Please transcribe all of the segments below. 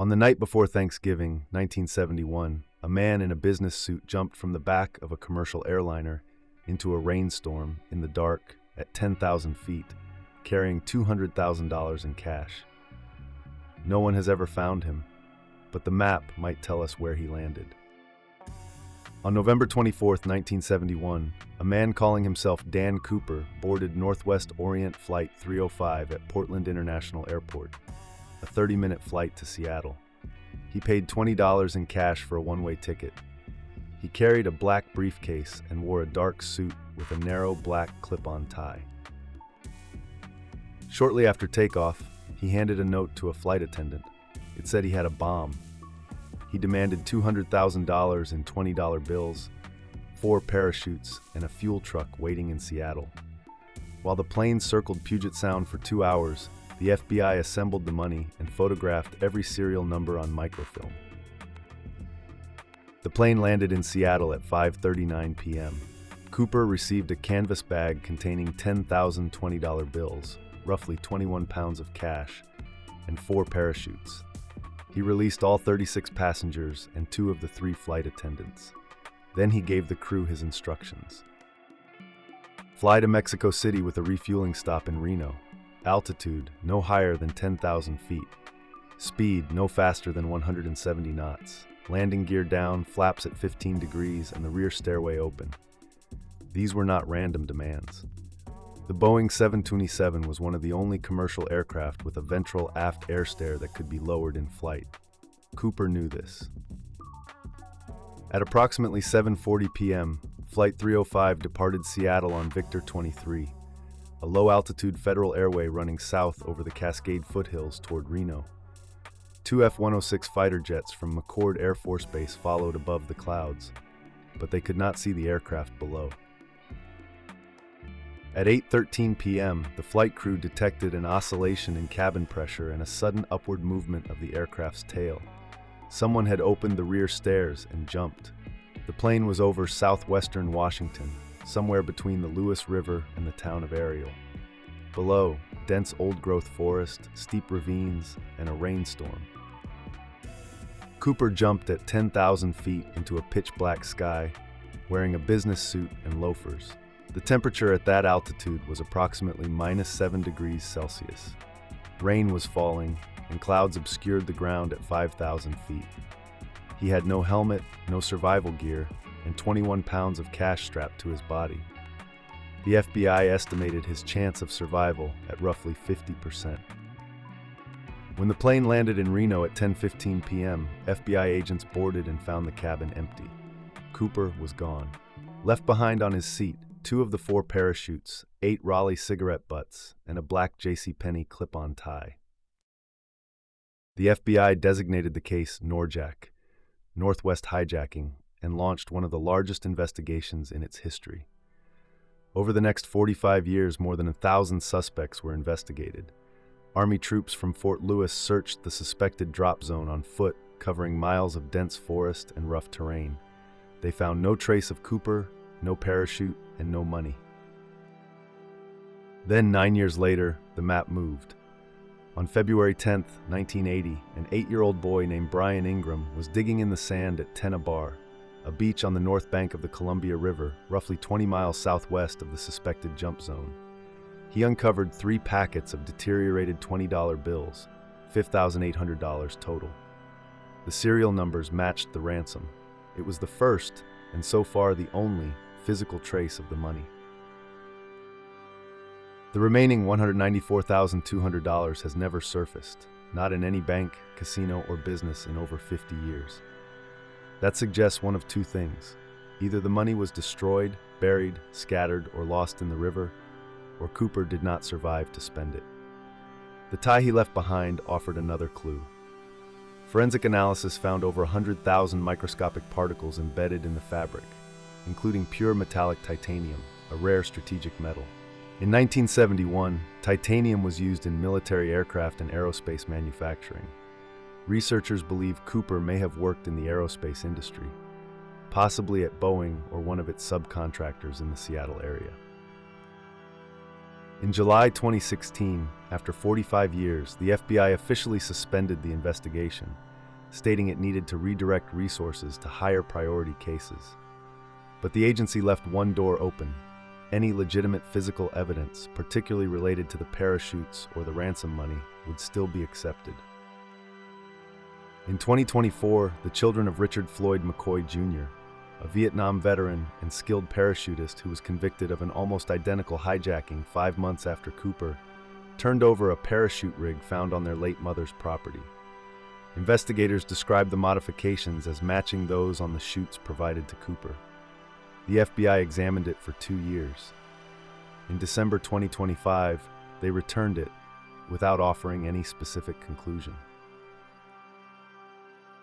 On the night before Thanksgiving, 1971, a man in a business suit jumped from the back of a commercial airliner into a rainstorm in the dark at 10,000 feet, carrying $200,000 in cash. No one has ever found him, but the map might tell us where he landed. On November 24, 1971, a man calling himself Dan Cooper boarded Northwest Orient Flight 305 at Portland International Airport, a 30-minute flight to Seattle. He paid $20 in cash for a one-way ticket. He carried a black briefcase and wore a dark suit with a narrow black clip-on tie. Shortly after takeoff, he handed a note to a flight attendant. It said he had a bomb. He demanded $200,000 in $20 bills, 4 parachutes, and a fuel truck waiting in Seattle. While the plane circled Puget Sound for 2 hours, the FBI assembled the money and photographed every serial number on microfilm. The plane landed in Seattle at 5:39 p.m. Cooper received a canvas bag containing 10,000 $20 bills, roughly 21 pounds of cash, and 4 parachutes. He released all 36 passengers and 2 of the 3 flight attendants. Then he gave the crew his instructions. Fly to Mexico City with a refueling stop in Reno. Altitude, no higher than 10,000 feet. Speed, no faster than 170 knots. Landing gear down, flaps at 15 degrees, and the rear stairway open. These were not random demands. The Boeing 727 was one of the only commercial aircraft with a ventral aft air stair that could be lowered in flight. Cooper knew this. At approximately 7:40 p.m., Flight 305 departed Seattle on Victor 23, a low-altitude federal airway running south over the Cascade foothills toward Reno. 2 F-106 fighter jets from McCoy Air Force Base followed above the clouds, but they could not see the aircraft below. At 8:13 p.m., the flight crew detected an oscillation in cabin pressure and a sudden upward movement of the aircraft's tail. Someone had opened the rear stairs and jumped. The plane was over southwestern Washington, somewhere between the Lewis River and the town of Ariel. Below, dense old-growth forest, steep ravines, and a rainstorm. Cooper jumped at 10,000 feet into a pitch-black sky, wearing a business suit and loafers. The temperature at that altitude was approximately -7 degrees Celsius. Rain was falling, and clouds obscured the ground at 5,000 feet. He had no helmet, no survival gear, and 21 pounds of cash strapped to his body. The FBI estimated his chance of survival at roughly 50%. When the plane landed in Reno at 10:15 p.m., FBI agents boarded and found the cabin empty. Cooper was gone. Left behind on his seat, 2 of the 4 parachutes, 8 Raleigh cigarette butts, and a black JCPenney clip-on tie. The FBI designated the case NORJAC, Northwest Hijacking, and launched one of the largest investigations in its history. Over the next 45 years, more than 1,000 suspects were investigated. Army troops from Fort Lewis searched the suspected drop zone on foot, covering miles of dense forest and rough terrain. They found no trace of Cooper, no parachute, and no money. Then, 9 years later, the map moved. On February 10, 1980, an 8-year-old boy named Brian Ingram was digging in the sand at Tena Bar, a beach on the north bank of the Columbia River, roughly 20 miles southwest of the suspected jump zone. He uncovered 3 packets of deteriorated $20 bills, $5,800 total. The serial numbers matched the ransom. It was the first, and so far the only, physical trace of the money. The remaining $194,200 has never surfaced, not in any bank, casino, or business in over 50 years. That suggests one of 2 things. Either the money was destroyed, buried, scattered, or lost in the river, or Cooper did not survive to spend it. The tie he left behind offered another clue. Forensic analysis found over 100,000 microscopic particles embedded in the fabric, including pure metallic titanium, a rare strategic metal. In 1971, titanium was used in military aircraft and aerospace manufacturing. Researchers believe Cooper may have worked in the aerospace industry, possibly at Boeing or one of its subcontractors in the Seattle area. In July 2016, After 45 years, the FBI officially suspended the investigation, stating it needed to redirect resources to higher priority cases. But the agency left one door open. Any legitimate physical evidence, particularly related to the parachutes or the ransom money, would still be accepted. In 2024, the children of Richard Floyd McCoy Jr., a Vietnam veteran and skilled parachutist who was convicted of an almost identical hijacking 5 months after Cooper, turned over a parachute rig found on their late mother's property. Investigators described the modifications as matching those on the chutes provided to Cooper. The FBI examined it for 2 years. In December 2025, they returned it without offering any specific conclusion.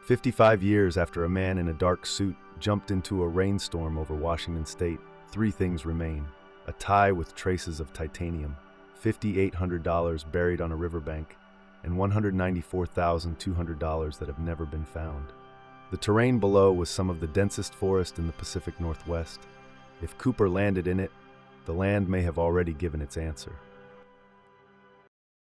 55 years after a man in a dark suit jumped into a rainstorm over Washington state, 3 things remain: a tie with traces of titanium, $5,800 buried on a riverbank, and $194,200 that have never been found. The terrain below was some of the densest forest in the Pacific Northwest. If Cooper landed in it, the land may have already given its answer.